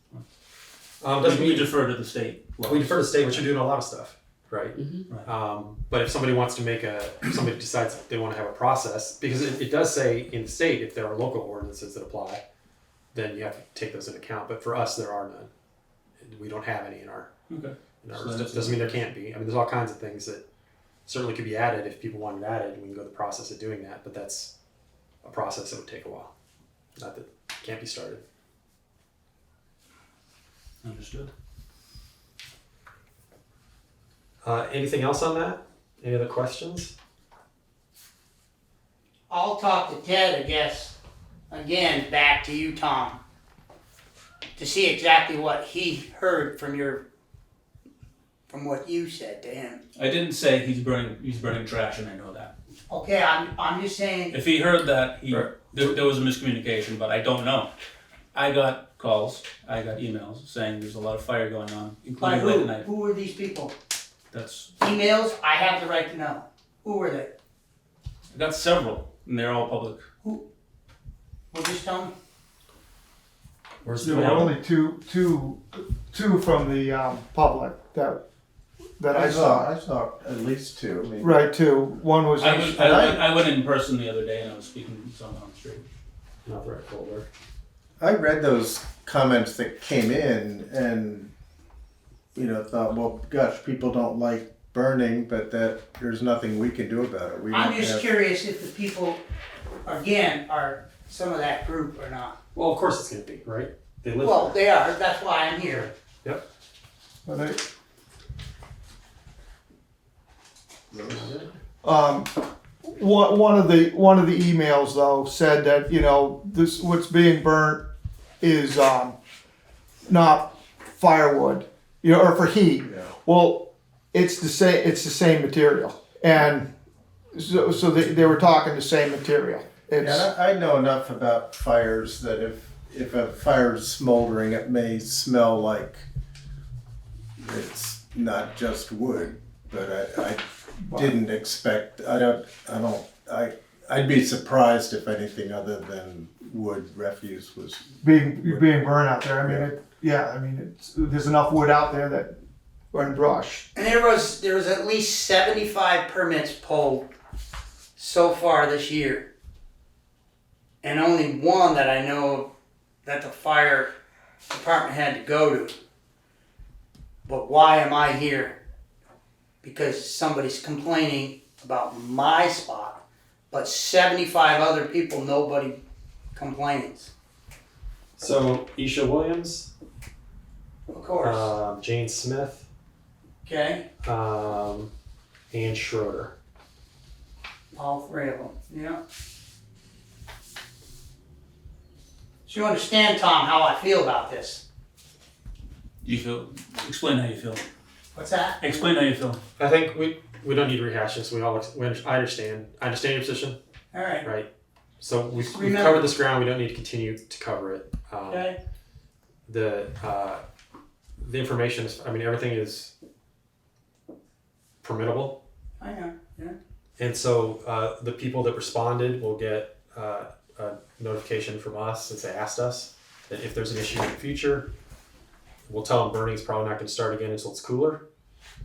Doesn't We mean defer to the state. we defer to the state, which you're doing a lot of stuff, right? Mhm. But if somebody wants to if somebody decides they want to have a process, because it does say in the state if there are local ordinances that apply, then you have to take those into account. But for us, there are none. We don't have any in our. Okay. So Doesn't mean there can't be. I mean, there's all kinds of things that certainly could be added if people wanted added. We can go through the process of doing that, but that's a process that would take a while. Not that it can't be started. Understood. Anything else on that? Any other questions? I'll talk to Ted, I guess, again, back to you, Tom, to see exactly what he heard from what you said to him. I didn't say he's burning trash, and I know that. Okay, I'm just saying, If he heard that, Right. there was a miscommunication, but I don't know. I got calls, I got emails saying there's a lot of fire going on, by including late who? at night. Who were these people? That's Emails, I have the right to know. Who were they? I got several, and they're all public. Well, just tell me. Where's There were only two from the public that I saw. I saw at least two. Maybe. Right, two. One was. I went in person the other day, and I was speaking to someone on the street. Not the right folder. I read those comments that came in and, thought, well, gosh, people don't like burning, but that there's nothing we can do about it. I'm just curious if the people, again, are some of that group or not. Well, of course it's going to be, right? They live Well, there. they are, that's why I'm here. Yep. One of the emails though said that this what's being burnt is not firewood, or for heat. Yeah. Well, it's the same material, and so they were talking the same material. It's Yeah, I know enough about fires that if a fire's smoldering, it may smell like it's not just wood, but I didn't expect. I I'd be surprised if anything other than wood refuse was. being burned out there. I mean, there's enough wood out there that, and brush. And there was at least 75 permits pulled so far this year. And only one that I know of that the fire department had to go to. But why am I here? Because somebody's complaining about my spot, but 75 other people, nobody complains. So Isha Williams, Of course. Jane Smith, Okay? Ann Schroeder. All three of them, yeah. So you understand, Tom, how I feel about this? Explain how you feel. What's that? Explain how you feel. I think we don't need to rehash this. I understand your position, All right, right? So we've Remember- covered this ground. We don't need to continue to cover it. okay? The information is, I mean, everything is permittable. I know, yeah. And so the people that responded will get a notification from us since they asked us that if there's an issue in the future, we'll tell them burning's probably not going to start again until it's cooler.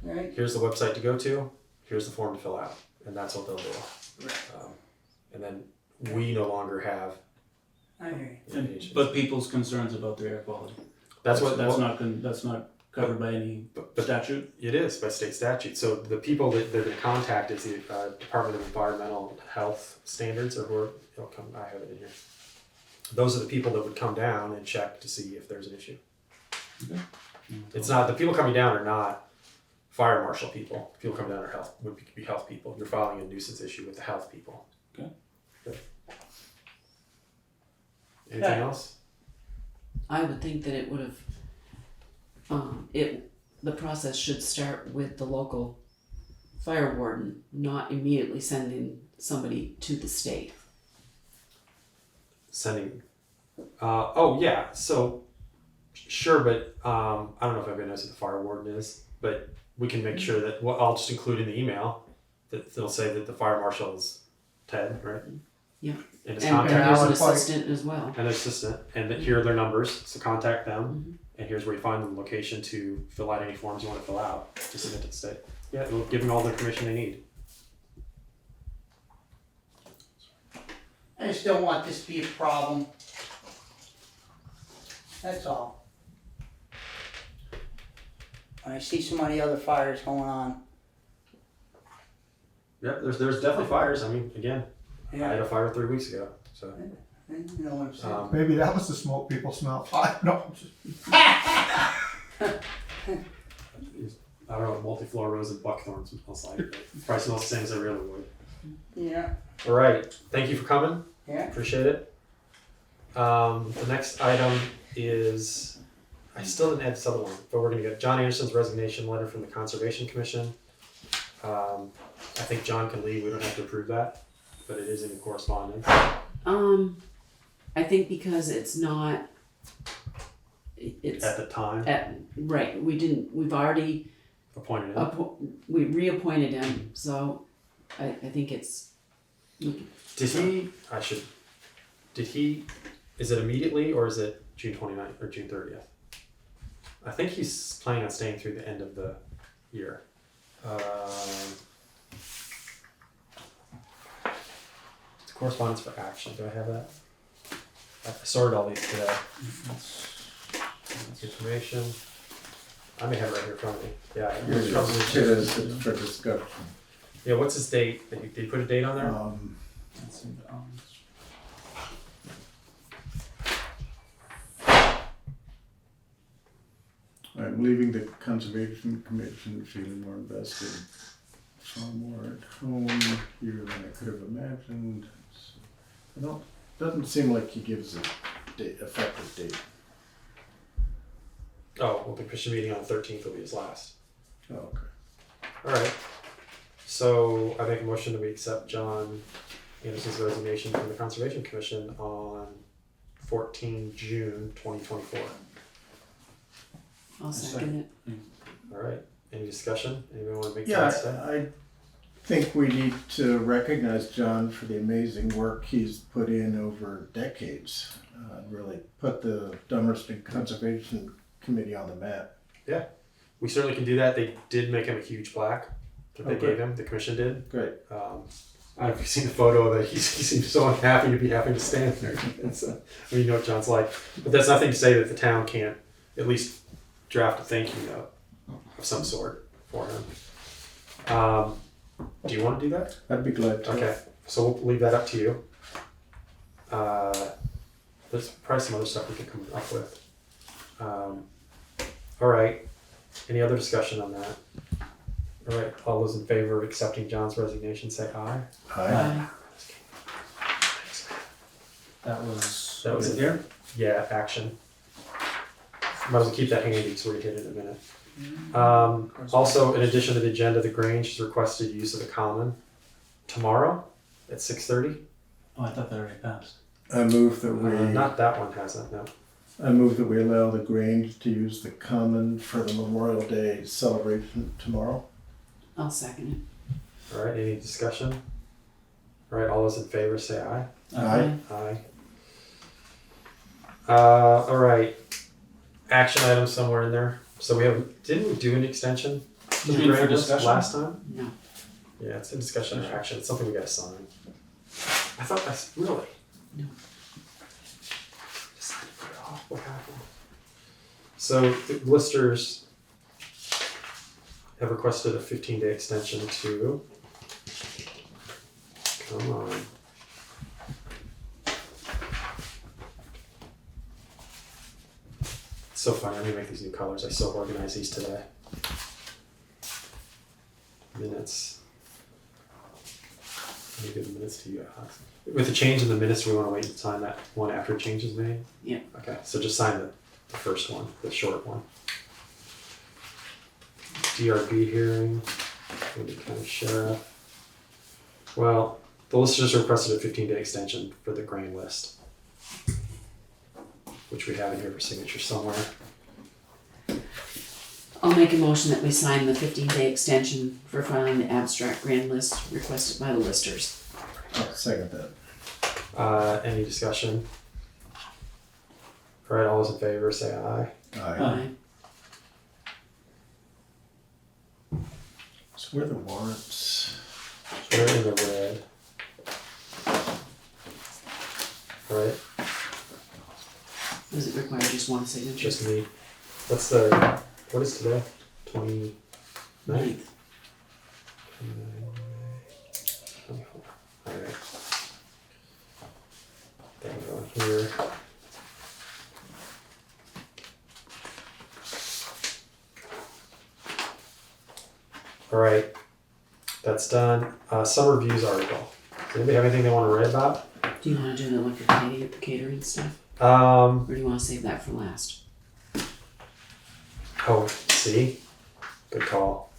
Right, Here's the website to go to. Here's the form to fill out. And that's what they'll do. right. And then we no longer have I hear you. limitations. But people's concerns about their air quality. that's That's not covered by any but statute. it is by state statute. So the people that they're going to contact is the Department of Environmental Health Standards, or who it'll come. I have it in here. Those are the people that would come down and check to see if there's an issue. Okay. It's not the people coming down are not fire marshal people. People coming down are would be health people. You're filing a nuisance issue with the health people. Okay. Good. Anything Okay. else? I would think that it would have, the process should start with the local fire warden, not immediately sending somebody to the state. Sending. Oh yeah. So sure, but I don't know if everybody knows who the fire warden is, but we can make sure that I'll just include in the email that they'll say that the fire marshal is Ted, right? Yeah. And his And contact there's an Alan Pike. assistant as well. and assistant, and that here are their numbers. So contact them, and here's where you find the location to fill out any forms you want to fill out to submit to the state. Yeah, it'll give them all the information they need. I just don't want this to be a problem. That's all. I see so many other fires going on. Yep, there's definitely fires. I mean, again, I had Yeah, a fire 3 weeks ago. So you know what I'm saying. Maybe that was the smoke people smell. I don't know. I don't know what multi-floor rose and buckthorn smells like. But it probably smells the same as every other wood. Yeah, All right, thank you for coming. yeah. Appreciate it. The next item is, I still didn't add this other one, but we're gonna get John Anderson's resignation letter from the Conservation Commission. I think John can leave, we don't have to approve that, but it is in the correspondence. I think because it's not, it's, At the time, right, we've already, appointed him. we reappointed him, so I think it's, Is it immediately or is it June 29th or June 30th? I think he's planning on staying through the end of the year. It's correspondence for action. Do I have that? I sorted all these today. Information. I may have it right here in front of me. Yeah. Here's Conservation. it is, it's for discussion. Yeah. What's his date? Did you put a date on there? That's in the arms. I'm leaving the Conservation Commission feeling more invested, far more at home here than I could have imagined. Doesn't seem like he gives a effective date. Oh, well, the commission meeting on the 13th will be his last. Oh, okay. All right. So I make a motion that we accept John Anderson's resignation from the Conservation Commission on 14 June 2024. I'll second it. All right. Any discussion? Anyone want to make Yeah, that step? think we need to recognize John for the amazing work he's put in over decades. Really put the Dummerston Conservation Committee on the map. We certainly can do that. They did make him a huge plaque that they Okay. gave him. The commission did. Great. I don't know if you've seen the photo of it. He seems so unhappy to be having to stand there. It's, I mean, you know what John's like. But that's nothing to say that the town can't at least draft a thank you note of some sort for him. Do you want to do that? I'd be glad to. Okay, so we'll leave that up to you. There's probably some other stuff we could come up with. All right, any other discussion on that? All right, all those in favor of accepting John's resignation, say aye. Aye. That was That was it it. here. Yeah, action. Might as well keep that handy because we're gonna hit it in a minute. Also, in addition to the agenda, the Grange has requested use of the common tomorrow at 6:30. Oh, I thought that already passed. I move that we. Not that one hasn't, no. I move that we allow the Grange to use the common for the Memorial Day celebration tomorrow. I'll second All right, any discussion? All right, all those in favor say aye. it. Aye. Aye. All right, action items somewhere in there. So didn't we do an extension to the You mean for grant list discussion? last time? No. Yeah, it's a discussion or action. It's something we gotta sign. I thought that's really. No. Decided to put it off. What happened? So the listers have requested a 15-day extension to. Come on. It's so funny. I'm gonna make these new colors. I so organized these today. Minutes. Let me give the minutes to you, Alex. With the change in the minutes, we want to wait and sign that one after a change is made? Yeah. Okay, so just sign the first one, the short one. DRB hearing, Windy County Sheriff. Well, the listers requested a 15-day extension for the grain list, which we have in here for signature somewhere. I'll make a motion that we sign the 15-day extension for filing the abstract grand list requested by the listers. I'll second that. Any discussion? All right, all those in favor say aye. Aye. So where are the warrants? We're in the red. All right, Does it require just one signature? just me. What is today? 29th? 9th. 24. All right. Then go here. All right, that's done. Summer views article. Does anybody have anything they want to write about? Do you want to do the liquor committee at the catering stuff? Um, Or do you want to save that for last? Oh, see? Good call.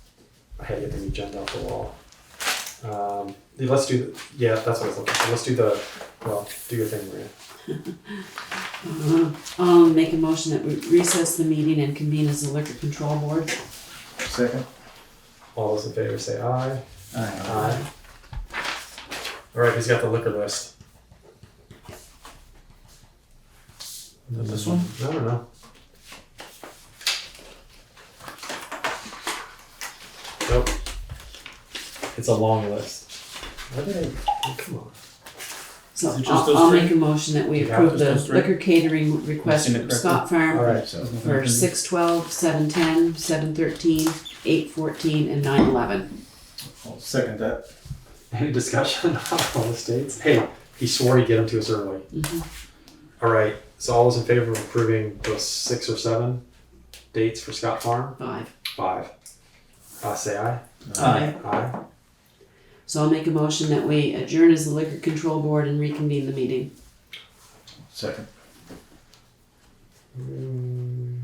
I had to get the agenda off the wall. Let's do, yeah, that's what I was looking for. Let's do do your thing, Maria. I'll make a motion that we recess the meeting and convene as the liquor control board. Second? All those in favor say aye. Aye. Aye. All right, who's got the liquor list? This one? I don't know. Nope. It's a long list. Why did come on. So Is it just I'll those three? make a motion that we You have approve just the those three? liquor catering request Seen it from correctly? Scott Farm All right. So, for 6/12, 7/10, 7/13, 8/14, and 9/11. I'll second that. Any discussion on all the states? Hey, he swore he'd get them to us early. Mhm. All right, so all those in favor of approving those 6 or 7 dates for Scott Farm? 5. 5. Say aye. Aye. Aye. So I'll make a motion that we adjourn as the liquor control board and reconvene the meeting. Second. Isn't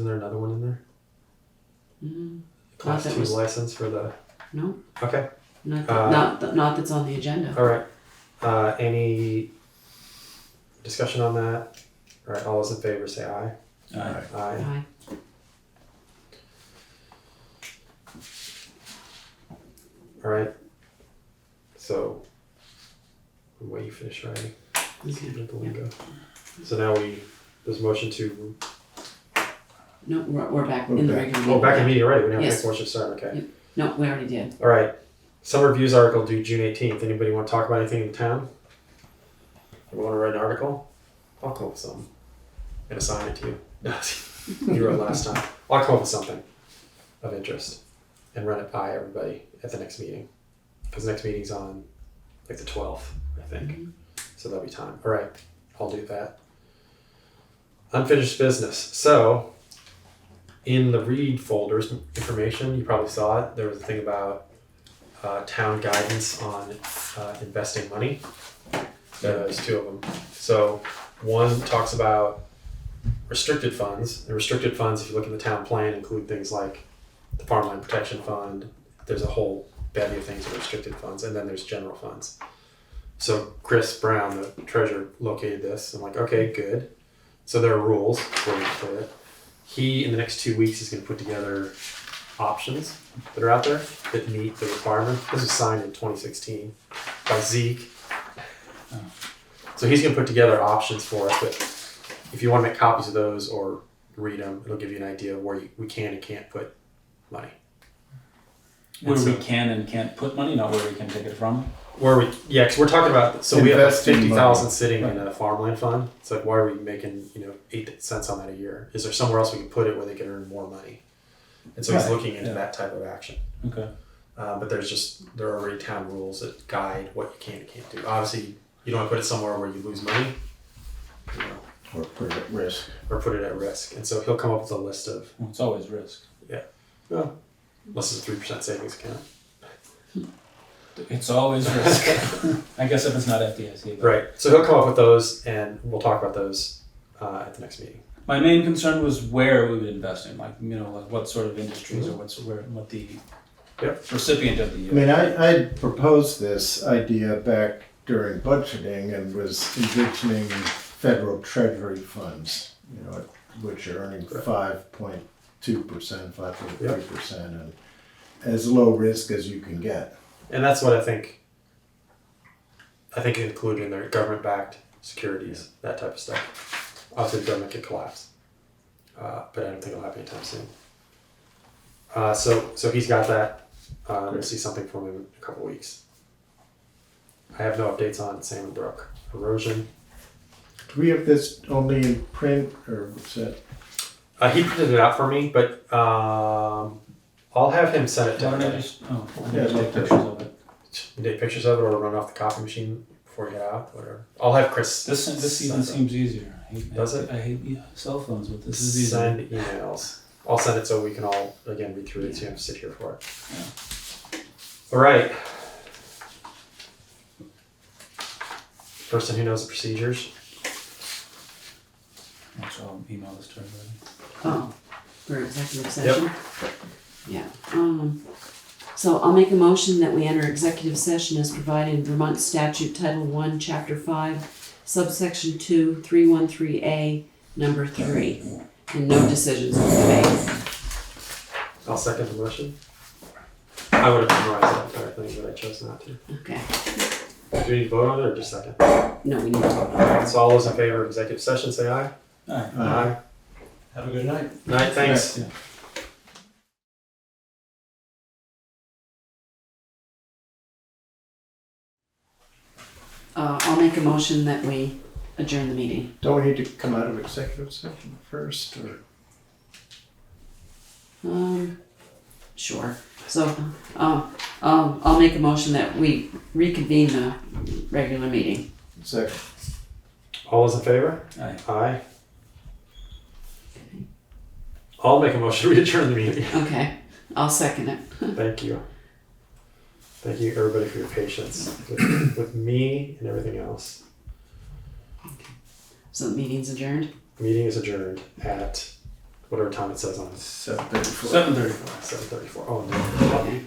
there another one in there? Mm, Class that 2 was- license for the. No, Okay. not Uh, that's on the agenda. All right. Any discussion on that? All right. All those in favor say aye. Aye. Aye. Aye. All right. So, when you finish writing, Okay. let the wind go. So now there's a motion to, No, we're back We're in the back. regular oh, meeting. back in meeting already. We don't have to Yes. make a motion to start. Okay. No, we already did. All right. Summer reviews article due June 18th. Anybody want to talk about anything in town? You want to write an article? I'll come up with something and assign it to you. You wrote last time. I'll come up with something of interest and run it by everybody at the next meeting. Because the next meeting's on like the 12th, I think. So there'll be time. All right. I'll do that. Unfinished business. So, in the read folders information, you probably saw it. There was a thing about town guidance on investing money. There's two of them. So one talks about restricted funds. And restricted funds, if you look in the town plan, include things like the Farmland Protection Fund. There's a whole bevy of things that are restricted funds, and then there's general funds. So Chris Brown, the treasurer, located this. I'm like, okay, good. So there are rules for it. He, in the next 2 weeks, is going to put together options that are out there that meet the requirement. This was signed in 2016 by Zeke. So he's going to put together options for us, but if you want to make copies of those or read them, it'll give you an idea of where we can and can't put money. Where And we so- can and can't put money, not where we can take it from. Yeah, because we're talking about, so we have like Investing 50,000 money. sitting in a farmland fund. It's like, why are we making 8 cents on that a year? Is there somewhere else we can put it where they can earn more money? And so he's Right, looking into yeah. that type of action. Okay. But there are already town rules that guide what you can and can't do. Obviously, you don't want to put it somewhere where you lose money, Or put it at risk. or put it at risk. And so he'll come up with a list of, Well, it's always risk. unless it's a 3% savings account. It's always risk. I guess if it's not FDIC. But Right. So he'll come up with those, and we'll talk about those at the next meeting. my main concern was where we would invest in, like like what sort of industries or what the Yep. recipient of the. I mean, I proposed this idea back during budgeting and was envisioning federal treasury funds, which are earning 5.2%, 5.3%, and as low risk as you can get. And that's what I think included in their government-backed securities, that type of stuff. Obviously, the government could collapse, but I don't think it'll happen anytime soon. So he's got that. We'll see something from him in a couple weeks. I have no updates on Salmon Brook. Erosion. Do we have this only in print, or what's that? He printed it out for me, but I'll have him send it to Why don't I me. just? Oh, I Yeah, can like take pictures of it. Take pictures of it or run off the copy machine before you get out. Whatever. I'll have Chris. This even send seems easier. Does it? I hate cell phones, but this is easy. Send emails. I'll send it so we can all again read through it. So you don't have to sit here for it. All right. Person who knows the procedures. So I'll email this to everybody. Oh, for executive session? Yeah. So I'll make a motion that we enter executive session as provided in Vermont Statute Title I, Chapter 5, subsection 2, 313A, number 3. And no decisions will be made. I'll second the motion. I would have memorized that entire thing, but I chose not to. Okay. Do we need to vote on it or just second? No, we need to vote on it. Alright, so all those in favor of executive session say aye. All right. Aye. Have a good night. Night, thanks. Yeah. I'll make a motion that we adjourn the meeting. Don't we need to come out of executive session first, or? Sure. So, I'll make a motion that we reconvene the regular meeting. Second. All those in favor? Aye. Aye. I'll make a motion to adjourn the meeting. Okay, I'll second it. Thank you. Thank you, everybody, for your patience with me and everything else. So the meeting's adjourned? Meeting is adjourned at whatever time it says on it. 7:34. 7:34. 7:34. Oh, no.